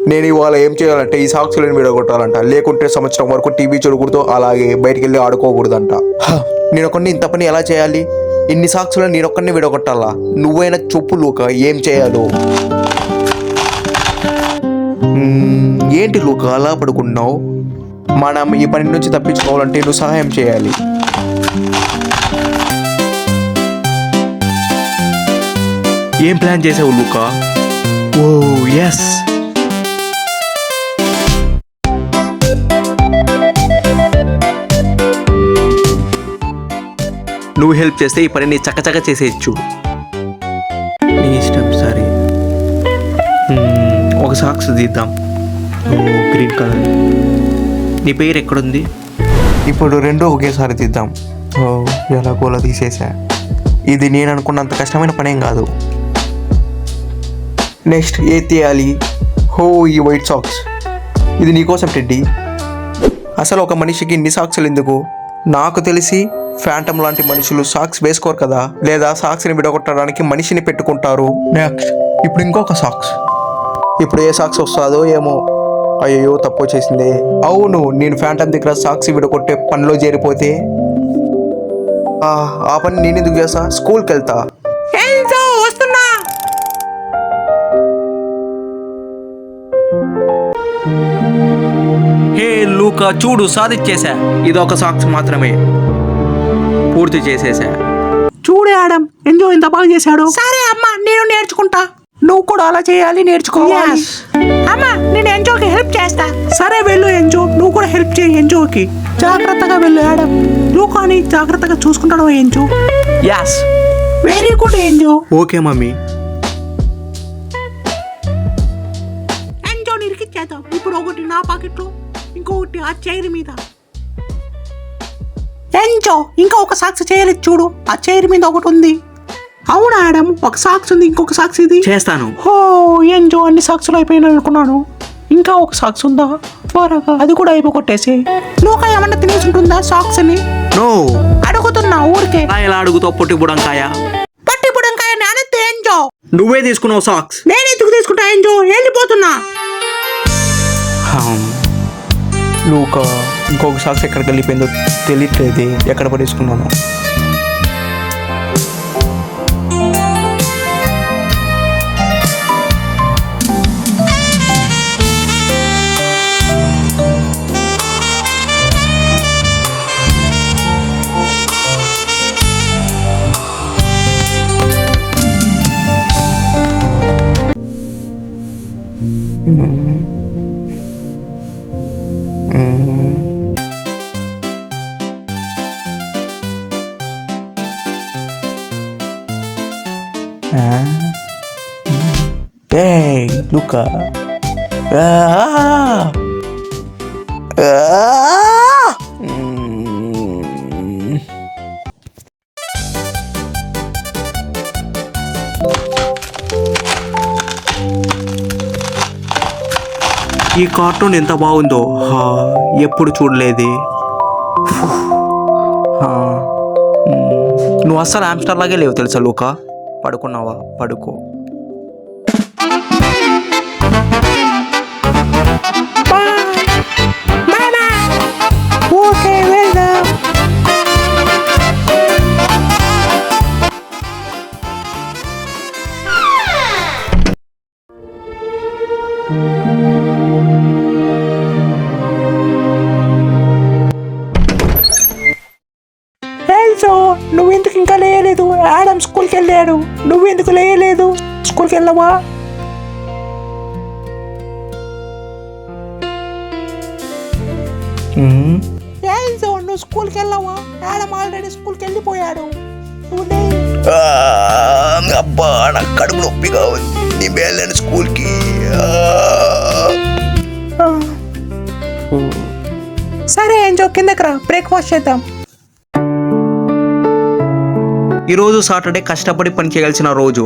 నేను ఇవాళ ఏం చేయాలంటే ఈ సాక్షులను విడగొట్టాలంట, లేకుంటే సంవత్సరం వరకు టీవీ చూడకూడదు, అలాగే బయటికి వెళ్ళి ఆడుకోకూడదంట. నేను ఒకరిని ఇంత పని ఎలా చేయాలి? ఇన్ని సాక్షులను నేను ఒక్కరిని విడగొట్టాలా? నువ్వైనా చెప్పు లూకా, ఏం చేయాలో? ఏంటి లూకా అలా పడుకున్నావు? మనం ఈ పని నుంచి తప్పించుకోవాలంటే నువ్వు సహాయం చేయాలి. ఏం ప్లాన్ చేసావు లూకా? ఓ ఎస్, నువ్వు హెల్ప్ చేస్తే ఈ పనిని చక్కచక్క చేసేయచ్చు. నీ ఇష్టం. సరే, ఒక సాక్స్ తీద్దాం. Green colour. నీ పేరు ఎక్కడుంది? ఇప్పుడు రెండు ఒకేసారి తీద్దాం. ఎలా గోలా తీసేసా. ఇది నేను అనుకున్నంత కష్టమైన పనేం కాదు. నెక్స్ట్ ఏ తీయాలి? ఈ వైట్ సాక్స్. ఇది నీకోసం టెడ్డీ. అసలు ఒక మనిషికి ఇన్ని సాక్స్లు ఎందుకు? నాకు తెలిసి ఫ్యాంటమ్ లాంటి మనుషులు సాక్స్ వేసుకోరు కదా, లేదా సాక్స్ని విడగొట్టడానికి మనిషిని పెట్టుకుంటారు. నెక్స్ట్ ఇప్పుడు ఇంకొక సాక్స్. ఇప్పుడు ఏ సాక్స్ వస్తుందో ఏమో. అయ్యో తప్పు వచ్చేసింది. అవును, నేను ఫ్యాంటమ్ దగ్గర సాక్స్ విడగొట్టే పనిలో చేరిపోతే ఆ పని నేను ఎందుకు చేస్తా? స్కూల్కి వెళ్తా. వస్తున్నా. హే లూకా, చూడు సాధించేసా. ఇదొక సాక్స్ మాత్రమే, పూర్తి చేసేసా. చూడే ఆడం, ఎంజో ఇంత బాగా చేశాడు. సరే అమ్మా, నేను నేర్చుకుంటా. నువ్వు కూడా అలా చేయాలి, నేర్చుకోవాలి. అమ్మా, నేను ఎంజోకి హెల్ప్ చేస్తా. సరే వెళ్ళు ఎంజో, నువ్వు కూడా హెల్ప్ చేయి ఎంజోకి. జాగ్రత్తగా వెళ్ళు ఆడం. లూకాని జాగ్రత్తగా చూసుకుంటాడు Enzo. Yes, very good Enzo. Okay mummy. Enzo ఇరికిచ్చేద్దాం. ఇప్పుడు ఒకటి నా పాకెట్లో, ఇంకొకటి ఆ చైర్ మీద. ఎంజో ఇంకా ఒక సాక్స్ చేయలేదు చూడు, ఆ చైర్ మీద ఒకటి ఉంది. అవునా ఆడం, ఒక సాక్స్ ఉంది, ఇంకొక సాక్స్ ఇది చేస్తాను. ఎంజో అన్ని సాక్స్లు అయిపోయినాయి అనుకున్నాను. ఇంకా ఒక సాక్స్ ఉందా? త్వరగా అది కూడా అయిపోగొట్టేసి. లూకా ఏమన్నా తినేసి ఉంటుందా సాక్స్ అని? నో, అడుగుతున్నా ఊరికే. ఎలా అడుగుతావు? పొట్టి బుడంకాయ. పట్టి బుడంకాయ నానెత్తే ఎంజో. నువ్వే తీసుకున్నావు సాక్స్. నేను ఎందుకు తీసుకుంటా ఎంజో? వెళ్ళిపోతున్నా. లూకా, ఇంకొక సాక్స్ ఎక్కడికి వెళ్ళిపోయిందో తెలియట్లేదు. ఎక్కడ పడేసుకున్నాను? Hey, Luca. ఈ కార్టూన్ ఎంత బాగుందో, ఎప్పుడు చూడలేదే. నువ్వు అస్సలు హామ్స్టర్ లాగే లేవు తెలుసా లూకా. పడుకున్నావా? పడుకో. ఓకే, వెళ్దాం. నువ్వెందుకు ఇంకా లేయలేదు? ఆడమ్ స్కూల్కి వెళ్ళాడు, నువ్వెందుకు లేయలేదు? స్కూల్కి వెళ్ళవా? నువ్వు స్కూల్కి వెళ్ళవా? ఆడమ్ ఆల్రెడీ స్కూల్కి వెళ్ళిపోయాడు. అబ్బా, నాకు కడుపు నొప్పిగా ఉంది. నీ వెళ్ళాను స్కూల్కి. సరే ఎంజో, కిందకి రా, బ్రేక్ఫాస్ట్ చేద్దాం. ఈరోజు సాటర్డే, కష్టపడి పని చేయాల్సిన రోజు.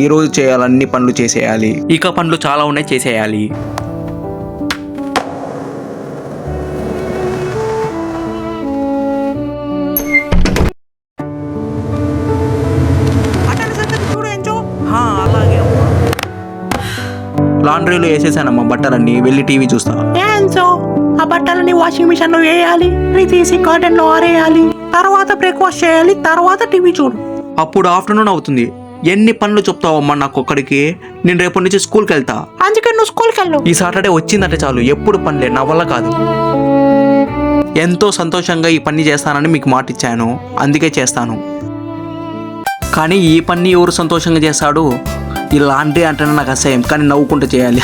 ఈరోజు చేయాలన్ని పనులు చేసేయాలి. ఇక పనులు చాలా ఉన్నాయి, చేసేయాలి. లాండ్రీలో వేసేసానమ్మా బట్టలన్నీ, వెళ్ళి టీవీ చూస్తా. ఏంజో ఆ బట్టలని వాషింగ్ మిషన్ లో వేయాలి, తీసి గార్డెన్ లో ఆరేయాలి, తర్వాత బ్రేక్ఫాస్ట్ చేయాలి, తర్వాత టీవీ చూడు. అప్పుడు ఆఫ్టర్నూన్ అవుతుంది. ఎన్ని పనులు చెప్తావమ్మా నాకు ఒక్కడికి? నేను రేపటి నుంచి స్కూల్కి వెళ్తా. అందుకే నువ్వు స్కూల్కి వెళ్ళు. ఈ సాటర్డే వచ్చిందంటే చాలు, ఎప్పుడు పనిలే, నా వల్ల కాదు. ఎంతో సంతోషంగా ఈ పని చేస్తానని మీకు మాట ఇచ్చాను, అందుకే చేస్తాను. కానీ ఈ పని ఎవరు సంతోషంగా చేస్తాడు? ఈ లాంటి అంటేనే నాకు అసహ్యం, కానీ నవ్వుకుంటూ చేయాలి.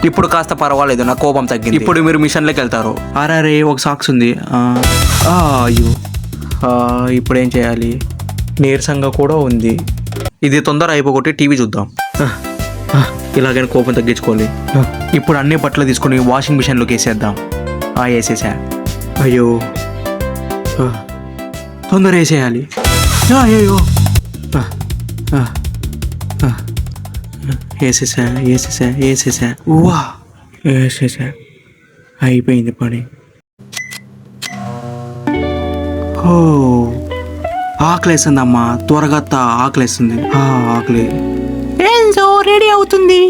ఇప్పుడు కాస్త పర్వాలేదు, నా కోపం తగ్గింది. ఇప్పుడు మీరు మిషన్లోకి వెళ్తారు. అరే ఒక సాక్స్ ఉంది. అయ్యో ఇప్పుడు ఏం చేయాలి? నీరసంగా కూడా ఉంది. ఇది తొందర అయిపోగొట్టి టీవీ చూద్దాం. ఇలాగైనా కోపం తగ్గించుకోవాలి. ఇప్పుడు అన్ని బట్టలు తీసుకొని వాషింగ్ మిషన్లోకి వేసేద్దాం. వేసేసా. అయ్యో తొందర వేసేయాలి. అయ్యో వేసేసా. వా వేసేసా. అయిపోయింది పని. ఆకలేస్తుందమ్మా, త్వరగా ఆకలేస్తుంది. ఆకలి. ఏంజో రెడీ అవుతుంది.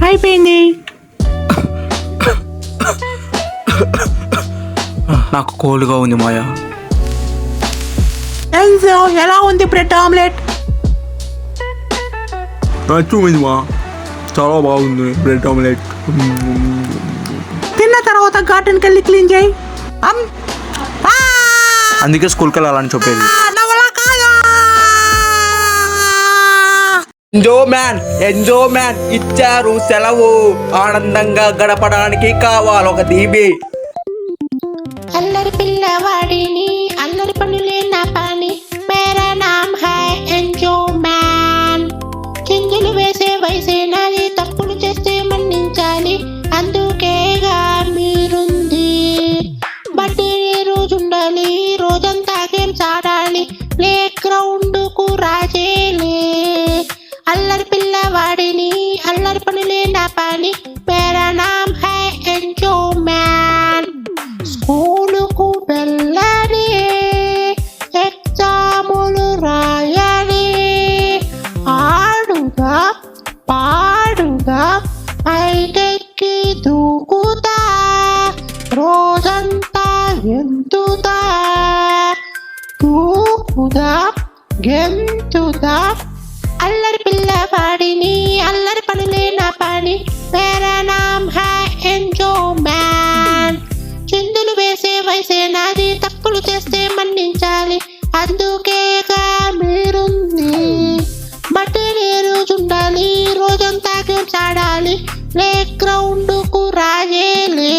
అయిపోయింది. నాకు కోల్డ్గా ఉంది మాయా. ఏంజో ఎలా ఉంది బ్రెడ్ ఆమ్లెట్? నచ్చుంది మా, చాలా బాగుంది బ్రెడ్ ఆమ్లెట్. తిన్న తర్వాత గార్డెన్కి వెళ్ళి క్లీన్ చేయి. అందుకే స్కూల్కి వెళ్ళాలని చెప్పేది. ఎంజో మ్యాన్ ఇచ్చారు సెలవు, ఆనందంగా గడపడానికి కావాలి ఒక దీవి. అల్లరి పిల్లవాడిని, అల్లరి పనులే నా పని, మేరా నామ్ హై ఎంజో మ్యాన్. చిందులు వేసే వయసే నాది, తప్పులు చేస్తే మన్నించాలి, అందుకేగా మీరుంది. బట్టి రోజుండాలి, రోజంతా గేమ్స్ ఆడాలి, ప్లే గ్రౌండ్ కు రాజేలే. అల్లరి పిల్లవాడిని, అల్లరి పనులే నా పని, మేరా నామ్ హై ఎంజో మ్యాన్. స్కూలుకు వెళ్ళాలి, ఎగ్జాములు రాయాలి, ఆడుగా పాడుగా పైకెక్కి దూకుతా, రోజంతా ఎంతుదా, దూకుదా గెంతుదా. అల్లరి పిల్లవాడిని, అల్లరి పనులే నా పని, మేరా నామ్ హై ఎంజో మ్యాన్. చిందులు వేసే వయసే నాది, తప్పులు చేస్తే మన్నించాలి, అందుకేగా మీరుంది. బట్టి రోజుండాలి, రోజంతా గేమ్స్ ఆడాలి, ప్లే గ్రౌండ్ కు రాజేలే.